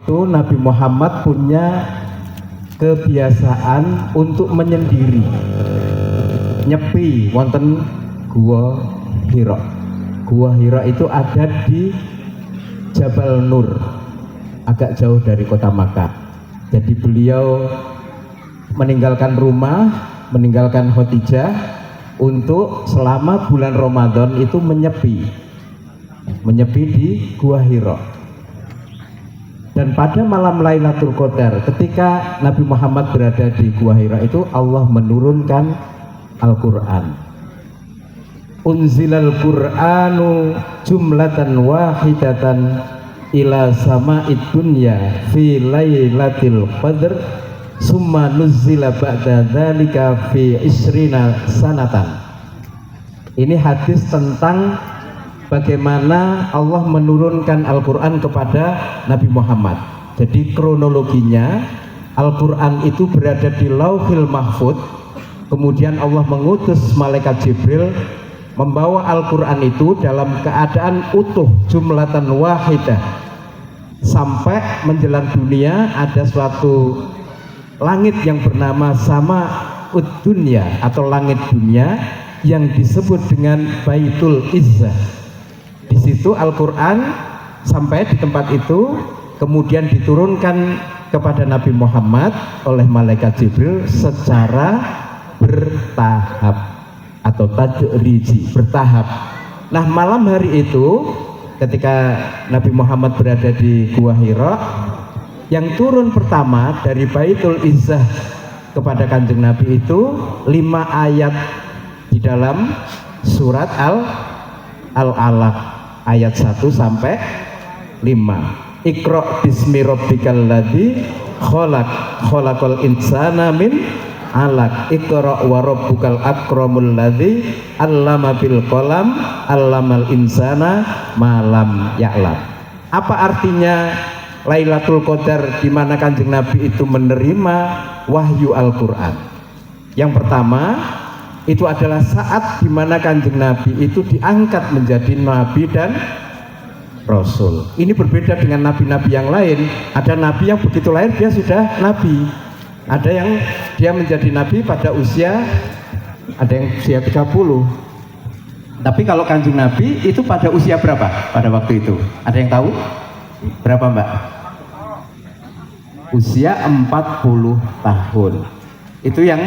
itu Nabi Muhammad punya kebiasaan untuk menyendiri, nyepi wonten Gua Hira. Gua Hira itu ada di Jabal Nur, agak jauh dari kota Makkah. Jadi beliau meninggalkan rumah, meninggalkan Khadijah untuk selama bulan Ramadan itu menyepi di Gua Hira. Dan pada malam Lailatul Qadar, ketika Nabi Muhammad berada di Gua Hira itu, Allah menurunkan Al-Quran. Unzilal Qur'anu jumlatan wahidatan ila sama'id dunya fi lailatul qadr summa nuzzila ba'da dzalika fi isrina sanatan. Ini hadis tentang bagaimana Allah menurunkan Al-Quran kepada Nabi Muhammad. Jadi kronologinya Al-Quran itu berada di Lauhil Mahfud, kemudian Allah mengutus malaikat Jibril membawa Al-Quran itu dalam keadaan utuh jumlatan wahidah sampai menjelang dunia. Ada suatu langit yang bernama Sama'ud Dunya atau langit dunia yang disebut dengan Baitul Izzah. Di situ Al-Quran sampai di tempat itu, kemudian diturunkan kepada Nabi Muhammad oleh malaikat Jibril secara bertahap atau tadriji, bertahap. Nah, malam hari itu ketika Nabi Muhammad berada di Gua Hira, yang turun pertama dari Baitul Izzah kepada Kanjeng Nabi itu 5 ayat di dalam surat Al-Alaq ayat 1 sampai 5. Iqra bismi rabbikal ladzi khalaq khalaqal insana min 'alaq iqra wa rabbukal akramul ladzi 'allama bil qalam 'allamal insana ma lam ya'lam. Apa artinya Lailatul Qadar di mana Kanjeng Nabi itu menerima wahyu Al-Qur'an? Yang pertama itu adalah saat di mana Kanjeng Nabi itu diangkat menjadi nabi dan rasul. Ini berbeda dengan nabi-nabi yang lain. Ada nabi yang begitu lahir dia sudah nabi. Ada yang dia menjadi nabi pada usia, ada yang usia 30. Tapi kalau Kanjeng Nabi itu pada usia berapa pada waktu itu? Ada yang tahu? Berapa, Mbak? Usia 40 tahun. Itu yang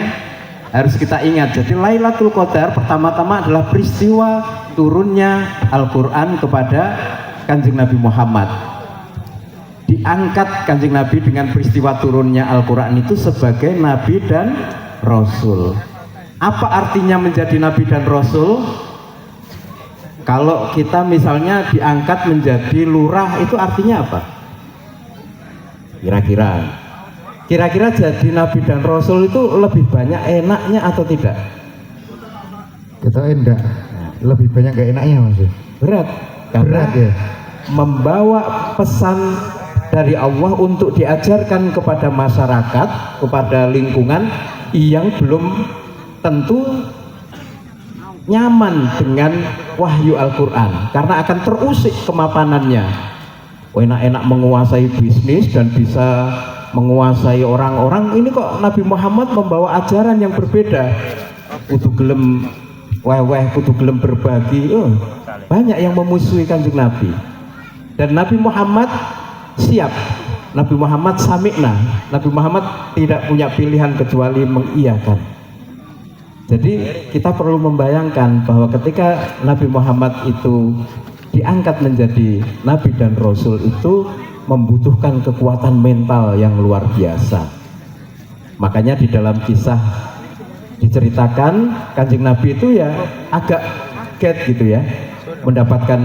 harus kita ingat. Jadi Lailatul Qadar pertama-tama adalah peristiwa turunnya Al-Quran kepada Kanjeng Nabi Muhammad. Diangkat Kanjeng Nabi dengan peristiwa turunnya Al-Quran itu sebagai Nabi dan Rasul. Apa artinya menjadi Nabi dan Rasul? Kalau kita misalnya diangkat menjadi lurah, itu artinya apa? Kira-kira jadi Nabi dan Rasul itu lebih banyak enaknya atau tidak? Kita enggak, lebih banyak gak enaknya Mas. Berat, karena berat ya. Membawa pesan dari Allah untuk diajarkan kepada masyarakat, kepada lingkungan yang belum tentu nyaman dengan wahyu Al-Quran, karena akan terusik kemapanannya. Enak-enak menguasai bisnis dan bisa menguasai orang-orang. Ini kok Nabi Muhammad membawa ajaran yang berbeda. Kudu gelem weh-weh, kudu gelem berbagi. Banyak yang memusuhi Kanjeng Nabi. Dan Nabi Muhammad siap. Nabi Muhammad sami'na. Nabi Muhammad tidak punya pilihan kecuali mengiyakan. Jadi kita perlu membayangkan bahwa ketika Nabi Muhammad itu diangkat menjadi Nabi dan Rasul itu membutuhkan kekuatan mental yang luar biasa. Makanya di dalam kisah diceritakan Kanjeng Nabi itu ya agak kaget gitu ya, mendapatkan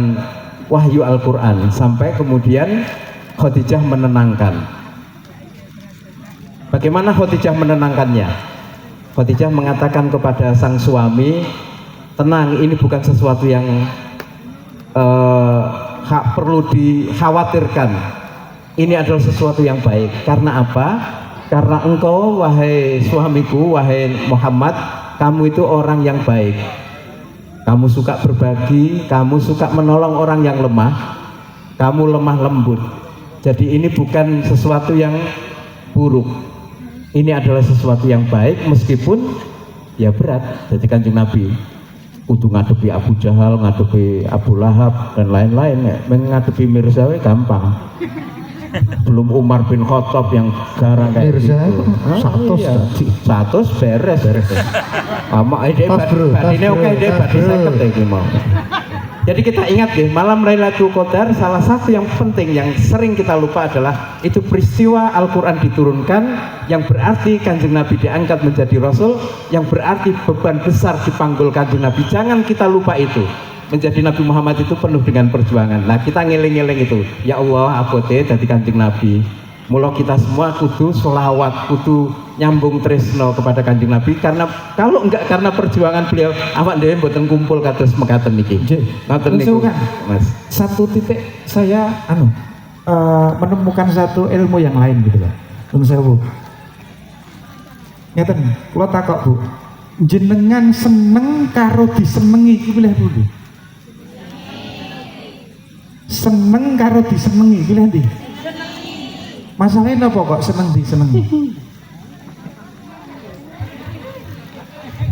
wahyu Al-Quran, sampai kemudian Khadijah menenangkan. Bagaimana Khadijah menenangkannya? Khadijah mengatakan kepada sang suami, tenang, ini bukan sesuatu yang perlu dikhawatirkan. Ini adalah sesuatu yang baik. Karena apa? Karena engkau, wahai suamiku, wahai Muhammad, kamu itu orang yang baik. Kamu suka berbagi, kamu suka menolong orang yang lemah, kamu lemah lembut. Jadi ini bukan sesuatu yang buruk, ini adalah sesuatu yang baik meskipun ya berat. Jadi Kanjeng Nabi kudu ngadepi Abu Jahal, ngadepi Abu Lahab dan lain-lain, mengadepi Mirza gampang. Belum Umar bin Khattab yang garang kayak Mirza gitu. Satu beres. Ama ide badine oke ide badine saya iki mau. Jadi kita ingat deh, malam Lailatul Qadar salah satu yang penting yang sering kita lupa adalah itu peristiwa Al-Quran diturunkan, yang berarti Kanjeng Nabi diangkat menjadi Rasul, yang berarti beban besar dipanggul Kanjeng Nabi. Jangan kita lupa itu. Menjadi Nabi Muhammad itu penuh dengan perjuangan. Nah kita ngeling-ngeling itu, ya Allah abote dadi Kanjeng Nabi. Mula kita semua kudu selawat, kudu nyambung tresno kepada Kanjeng Nabi, karena kalau enggak karena perjuangan beliau awak dhewe mboten kumpul kados mekaten niki. Ngoten niku, Mas. Satu titik saya menemukan satu ilmu yang lain gitu loh. Nun sewu. Ngeten, kula takok Bu. Jenengan seneng karo disenengi iki pilih pundi? Seneng karo disenengi pilih ndi? Masalahnya apa kok seneng disenengi?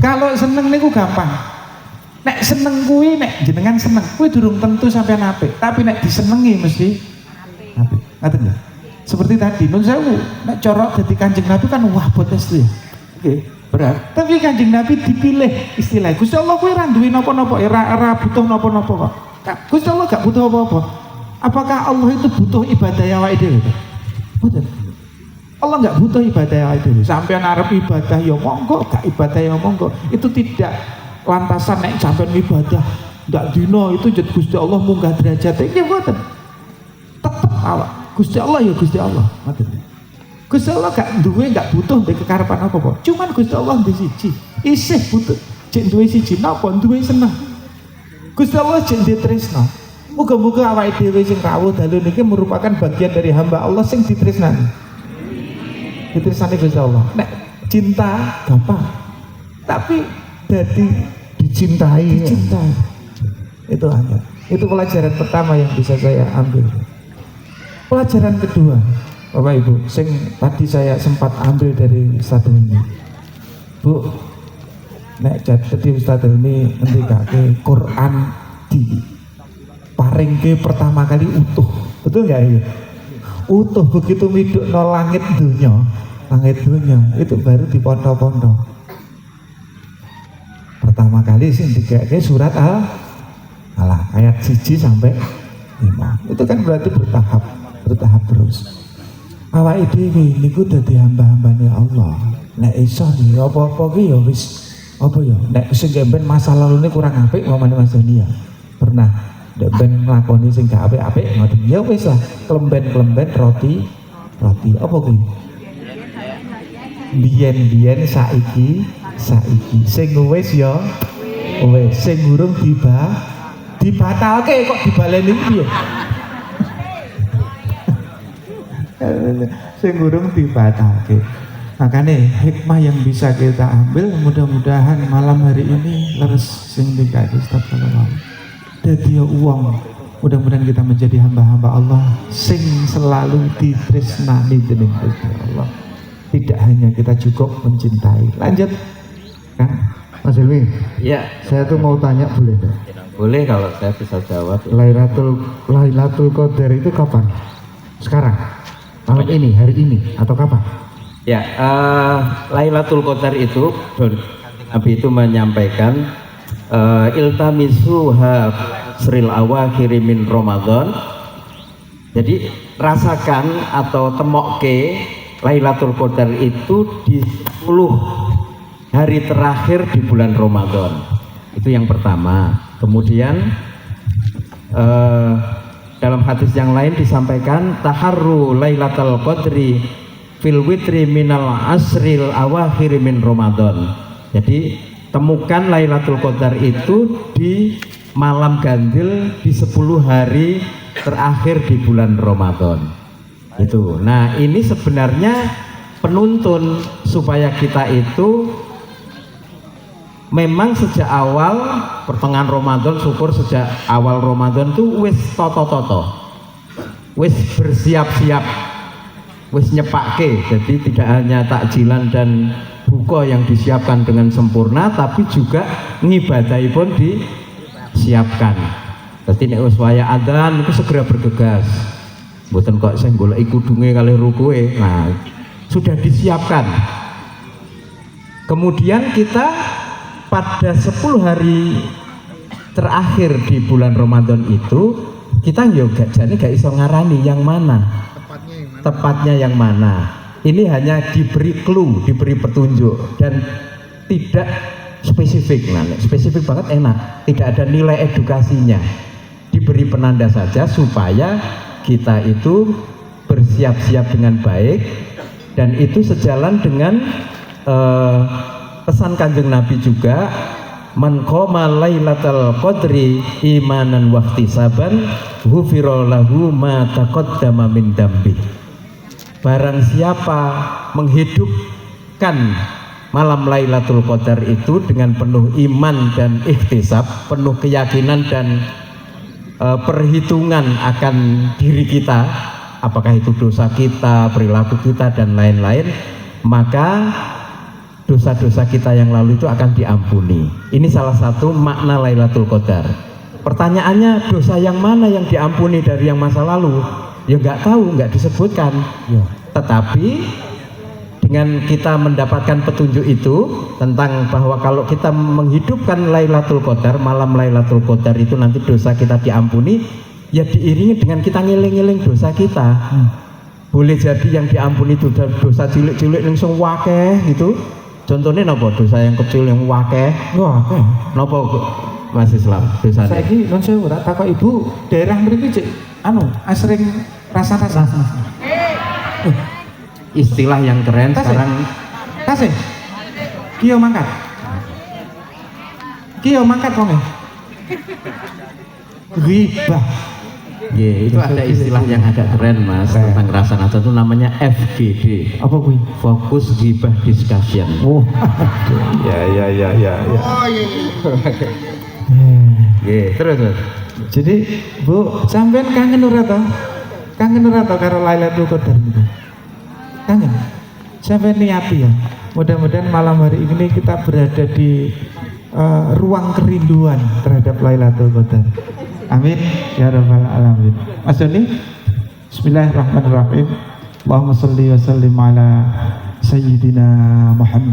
Kalau seneng niku gampang. Nek seneng kuwi, nek jenengan seneng kuwi durung tentu sampean apik, tapi nek disenengi mesti apik. Ngaten ya? Seperti tadi nun sewu, nek corok dadi Kanjeng Nabi kan wah botes tuh ya. Oke, berat. Tapi Kanjeng Nabi dipilih istilahnya. Gusti Allah kuwi ra duwe napa-napa, ora butuh napa-napa kok. Gusti Allah gak butuh apa-apa. Apakah Allah itu butuh ibadah awake dhewe? Betul. Allah nggak butuh ibadah itu. Sampean arep ibadah ya monggo, gak ibadah ya monggo. Itu tidak lantasan nek sampean ibadah ndak dino itu jet Gusti Allah munggah derajat. Iki mboten. Tetep awak Gusti Allah ya Gusti Allah. Mboten. Gusti Allah gak duwe, gak butuh ndek kekarepan apa-apa. Cuman Gusti Allah ndek siji. Isih butuh jek duwe siji napa duwe seneng. Gusti Allah jek ndek tresna. Muga-muga awake dhewe sing rawuh dalu niki merupakan bagian dari hamba Allah sing ditresnani. Ditresnani Gusti Allah. Nek cinta gampang. Tapi dadi dicintai. Itu aja. Itu pelajaran pertama yang bisa saya ambil. Pelajaran kedua, Bapak Ibu, sing tadi saya sempat ambil dari Ustaz ini. Bu, nek jadi Ustaz ini ngendikake Quran di paringke pertama kali utuh, betul nggak ya? Utuh begitu miduk no langit dunya itu baru dipondo-pondo. Pertama kali sih dikeke surat ayat 1 sampai 5. Itu kan berarti bertahap terus. Awake dhewe niku dadi hamba-hambane Allah. Nek iso nih apa-apa ki ya wis apa ya? Nek sing ben masa lalune kurang apik mamane Mas Doni ya. Pernah ben nglakoni sing gak apik-apik ngoten ya wis lah, klemben roti apa kuwi biyen saiki sing wis ya wis, sing urung dibatalke kok dibaleni piye. Sing urung dibatalke. Makanya hikmah yang bisa kita ambil, mudah-mudahan malam hari ini leres sing dikasih Ustaz kalau dadi uang, mudah-mudahan kita menjadi hamba-hamba Allah sing selalu ditresnani dening Gusti Allah. Tidak hanya kita cukup mencintai. Lanjut kan Mas Ilmi? Ya, Saya tuh mau tanya, boleh enggak? boleh kalau saya bisa jawab. Lailatul Qadar itu kapan? Sekarang? Malam ini, hari ini, atau kapan? Ya, Lailatul Qadar itu Nabi itu menyampaikan iltamisuha sril awakhir min Ramadan. Jadi rasakan atau temokke Lailatul Qadar itu di 10 hari terakhir di bulan Ramadan. Itu yang pertama. Kemudian dalam hadis yang lain disampaikan taharru Lailatul Qadri fil witri minal asril awakhir min Ramadan. Jadi temukan Lailatul Qadar itu di malam ganjil di 10 hari terakhir di bulan Ramadan. Itu. Nah, ini sebenarnya penuntun supaya kita itu memang sejak awal pertengahan Ramadan, syukur sejak awal Ramadan tuh wis toto-toto. wis bersiap-siap, wis nyepake. Jadi tidak hanya takjilan dan buka yang disiapkan dengan sempurna, tapi juga ngibadahi pun disiapkan. Jadi nek wis waya adzan itu segera bergegas. Mboten kok sing goleki kudunge kalih rukuke. Nah, sudah disiapkan. Kemudian kita pada 10 hari terakhir di bulan Ramadan itu kita juga jadi gak iso ngarani yang mana tepatnya yang mana. Ini hanya diberi clue, diberi petunjuk dan tidak spesifik. Nah, spesifik banget enak, tidak ada nilai edukasinya, diberi penanda saja supaya kita itu bersiap-siap dengan baik. Dan itu sejalan dengan pesan Kanjeng Nabi juga, man qoma lailatal qadri imanan wahtisaban ghufira lahu ma taqaddama min dambi. Barang siapa menghidupkan malam Lailatul Qadar itu dengan penuh iman dan ikhtisab, penuh keyakinan dan perhitungan akan diri kita, apakah itu dosa kita, perilaku kita dan lain-lain, maka dosa-dosa kita yang lalu itu akan diampuni. Ini salah satu makna Lailatul Qadar. Pertanyaannya, dosa yang mana yang diampuni dari yang masa lalu? Ya nggak tahu, nggak disebutkan. Ya. Tetapi dengan kita mendapatkan petunjuk itu tentang bahwa kalau kita menghidupkan Lailatul Qadar, malam Lailatul Qadar itu nanti dosa kita diampuni, ya diiringi dengan kita ngiling-ngiling dosa kita. Boleh jadi yang diampuni itu dosa cilik-cilik yang sing wakeh gitu. Contohnya napa dosa yang kecil yang wakeh? Wakeh. Napa Mas Islam dosane? Saiki non sewu tak takok Ibu, daerah mriki cek asring rasa-rasa. Istilah yang keren Tasik. sekarang. Tasik. Kiyo mangkat. Kiyo mangkat wonge. Ghibah. Itu ada istilah yang agak keren Mas tentang rasa-rasa itu namanya FGD. Apa kuwi? Fokus Ghibah Discussion. Oh. Ya. Terus. Jadi Bu, sampean kangen ora to? Kangen ora to karo Lailatul Qadar gitu? Kangen. Sampean niati ya. Mudah-mudahan malam hari ini kita berada di ruang kerinduan terhadap Lailatul Qadar. Amin ya rabbal alamin. Mas Doni, bismillahirrahmanirrahim. Allahumma sholli wa sallim ala sayyidina Muhammad.